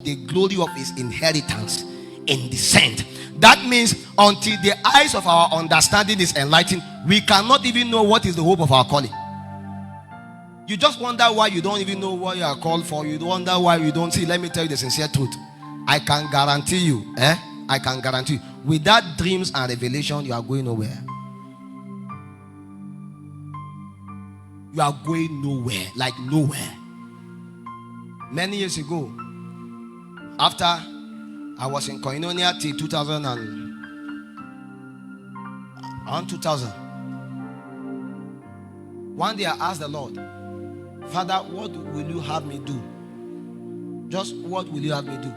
the glory of his inheritance in descent. That means until the eyes of our understanding is enlightened, we cannot even know what is the hope of our calling. You just wonder why you don't even know what you are called for. You wonder why you don't see. Let me tell you the sincere truth. I can guarantee you, I can guarantee you, without dreams and revelation, you are going nowhere. You are going nowhere, like nowhere. Many years ago, after I was in Koinonia till 2000, one day I asked the Lord, Father, what will you have me do? Just what will you have me do?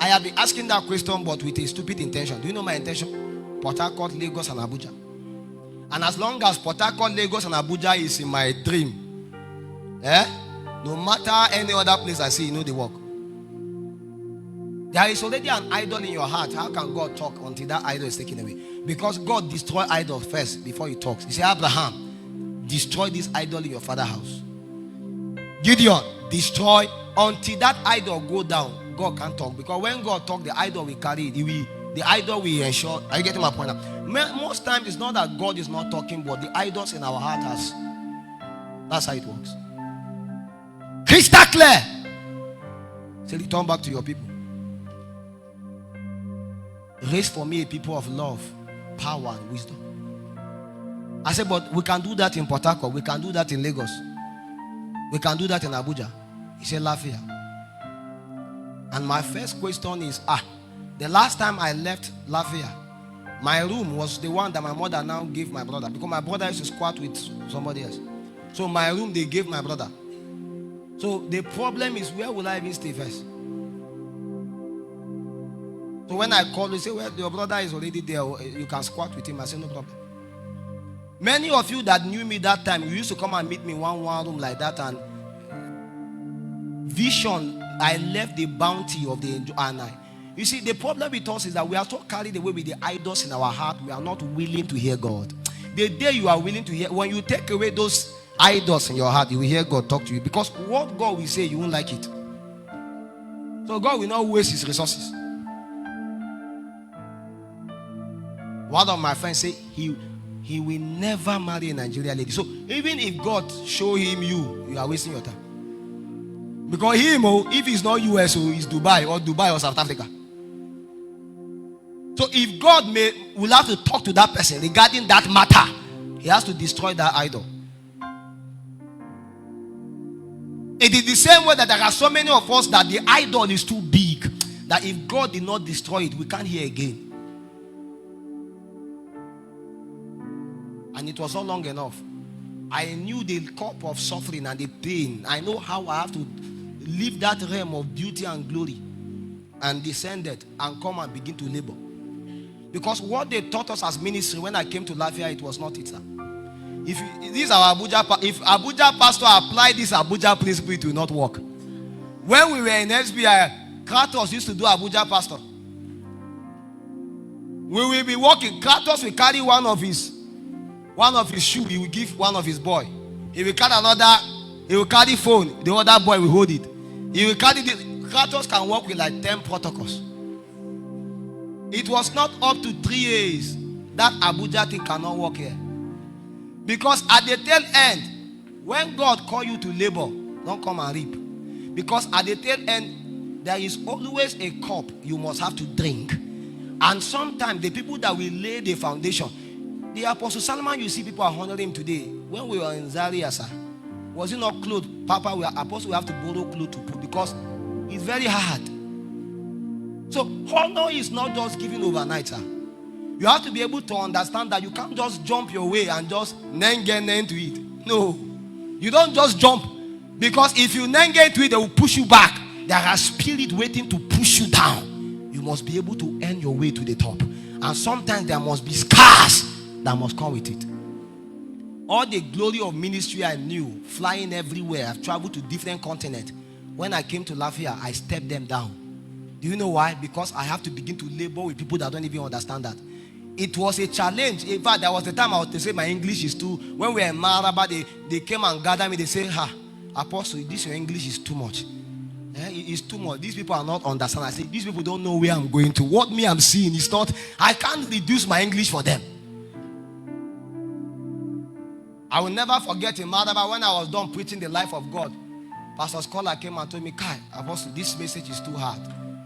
I have been asking that question, but with a stupid intention. Do you know my intention? Port Harcourt, Lagos, and Abuja. And as long as Port Harcourt, Lagos, and Abuja is in my dream, no matter any other place I see, you know the work. There is already an idol in your heart. How can God talk until that idol is taken away? Because God destroyed idols first before he talks. He said, Abraham, destroy this idol in your father's house. Gideon, destroy until that idol go down. God can't talk. Because when God talks, the idol will carry it. The idol will ensure. Are you getting my point now? Most times it's not that God is not talking, but the idols in our heart has. That's how it works. Crystal clear. Say, return back to your people. Raise for me a people of love, power, and wisdom. I said, but we can do that in Port Harcourt. We can do that in Lagos. We can do that in Abuja. He said, Lafia. And my first question is, the last time I left Lafia, my room was the one that my mother now gave my brother. Because my brother used to squat with somebody else. So my room, they gave my brother. So the problem is, where will I even stay first? So when I call, you say, well, your brother is already there. You can squat with him. I say, no problem. Many of you that knew me that time, you used to come and meet me one room like that. And vision, I left the bounty of the angel. And you see, the problem with us is that we are so carried away with the idols in our heart. We are not willing to hear God. The day you are willing to hear, when you take away those idols in your heart, you will hear God talk to you. Because what God will say, you won't like it. So God will not waste his resources. One of my friends say he will never marry a Nigerian lady. So even if God show him you are wasting your time. Because him, if he's not US, he's Dubai or South Africa. So if God will have to talk to that person regarding that matter, he has to destroy that idol. It is the same way that there are so many of us that the idol is too big, that if God did not destroy it, we can't hear again. And it was not long enough. I knew the cup of suffering and the pain. I know how I have to leave that realm of beauty and glory and descended and come and begin to labor. Because what they taught us as ministry when I came to Lafia, it was not it, sir. If Abuja pastor applied this Abuja principle, it will not work. When we were in SBI, Kratos used to do Abuja pastor. We will be walking. Kratos will carry one of his shoe. He will give one of his boy. He will carry another. He will carry phone. The other boy will hold it. He will carry this. Kratos can work with like 10 protocols. It was not up to 3 years that Abuja thing cannot work here. Because at the tail end, when God call you to labor, don't come and reap. Because at the tail end, there is always a cup you must have to drink. And sometimes the people that will lay the foundation, the Apostle Solomon, you see people are honoring him today. When we were in Zaria, sir, was it not clothes? Papa, we are apostle, we have to borrow clothes to put because it's very hard. So honor is not just given overnight, sir. You have to be able to understand that you can't just jump your way and just get into it. No. You don't just jump. Because if you get into it, they will push you back. There are spirits waiting to push you down. You must be able to earn your way to the top. And sometimes there must be scars that must come with it. All the glory of ministry I knew, flying everywhere. I've traveled to different continents. When I came to Lafia, I stepped them down. Do you know why? Because I have to begin to labor with people that don't even understand that. It was a challenge. In fact, there was the time I was to say my English is too. When we were in Maraba, they came and gathered me. They say, Apostle, this your English is too much. It's too much. These people are not understanding. I say, these people don't know where I'm going to. What me I'm seeing is not, I can't reduce my English for them. I will never forget in Madaba when I was done preaching the life of God. Pastor Scholar came and told me, Kai, Apostle, this message is too hard.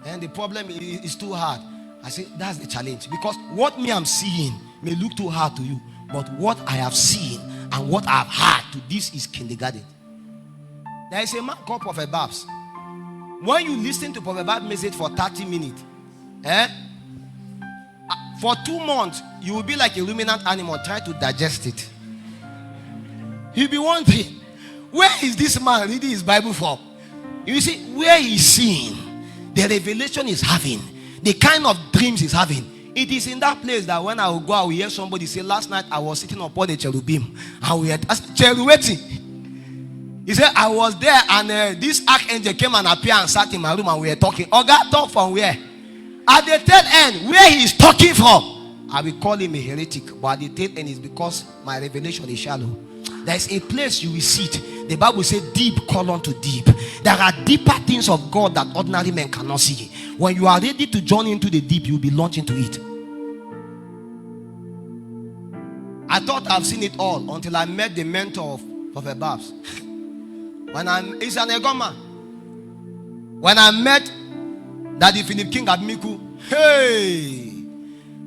And the problem is too hard. I said, that's the challenge. Because what me I'm seeing may look too hard to you. But what I have seen and what I have heard to this is kindergarten. There is a man called Prophet Babs. When you listen to Prophet Babs' message for 30 minutes, for 2 months, you will be like a ruminant animal trying to digest it. You'll be wondering, where is this man reading his Bible from? You see, where he's seeing, the revelation he's having, the kind of dreams he's having. It is in that place that when I will go, I will hear somebody say, last night I was sitting upon a cherubim. And we had waiting. He said, I was there and this archangel came and appeared and sat in my room and we were talking. Oga, talk from where? At the tail end, where he is talking from, I will call him a heretic. But at the tail end is because my revelation is shallow. There is a place you will sit. The Bible says deep call unto deep. There are deeper things of God that ordinary men cannot see. When you are ready to join into the deep, you will be launched into it. I thought I've seen it all until I met the mentor of Prophet Babs. He's an Egoma. When I met Daddy Philip King at Miku, hey,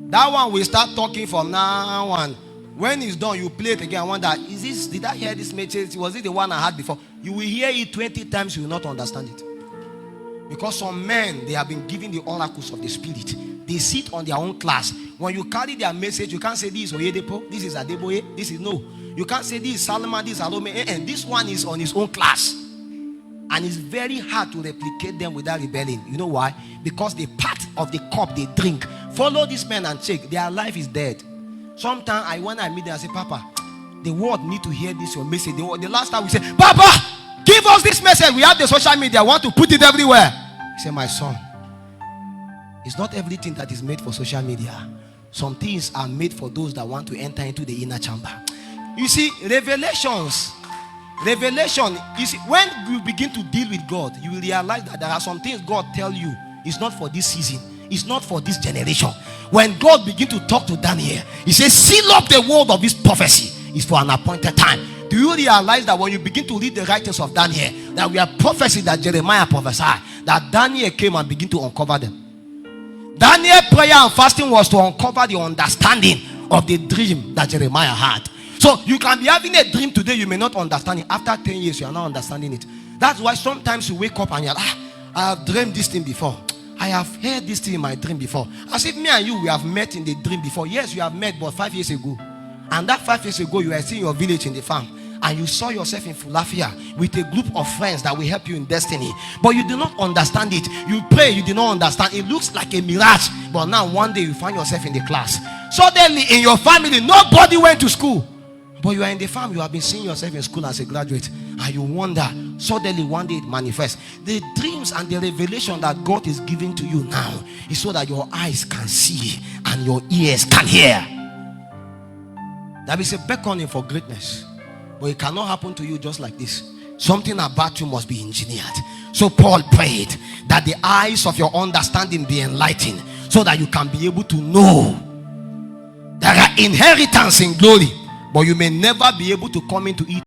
that one will start talking from now on. When it's done, you play it again. I wonder, did I hear this message? Was it the one I had before? You will hear it 20 times, you will not understand it. Because some men, they have been given the oracles of the Spirit. They sit on their own class. When you carry their message, you can't say this is Oyedepo, this is Adeboye, this is no. You can't say this is Solomon, this is Alome, and this one is on his own class. And it's very hard to replicate them without rebelling. You know why? Because the part of the cup they drink. Follow this man and check. Their life is dead. Sometimes when I meet them, I say, Papa, the world need to hear this your message. The last time we say, Papa, give us this message. We have the social media. I want to put it everywhere. He said, my son, it's not everything that is made for social media. Some things are made for those that want to enter into the inner chamber. You see, revelation, you see, when you begin to deal with God, you will realize that there are some things God tell you is not for this season. It's not for this generation. When God begin to talk to Daniel, he says, seal up the word of this prophecy. It's for an appointed time. Do you realize that when you begin to read the writings of Daniel, that we are prophecy that Jeremiah prophesied, that Daniel came and began to uncover them. Daniel prayer and fasting was to uncover the understanding of the dream that Jeremiah had. So you can be having a dream today, you may not understand it. After 10 years, you are not understanding it. That's why sometimes you wake up and you're like, I have dreamed this thing before. I have heard this thing in my dream before. As if me and you, we have met in the dream before. Yes, you have met, but 5 years ago. And that 5 years ago, you were seeing your village in the farm. And you saw yourself in Lafia with a group of friends that will help you in destiny. But you do not understand it. You pray, you do not understand. It looks like a mirage. But now one day you find yourself in the class. Suddenly in your family, nobody went to school. But you are in the farm, you have been seeing yourself in school as a graduate. And you wonder, suddenly one day it manifests. The dreams and the revelation that God is giving to you now is so that your eyes can see and your ears can hear. That is a beckoning for greatness. But it cannot happen to you just like this. Something about you must be engineered. So Paul prayed that the eyes of your understanding be enlightened, so that you can be able to know there are inheritance in glory, but you may never be able to come into it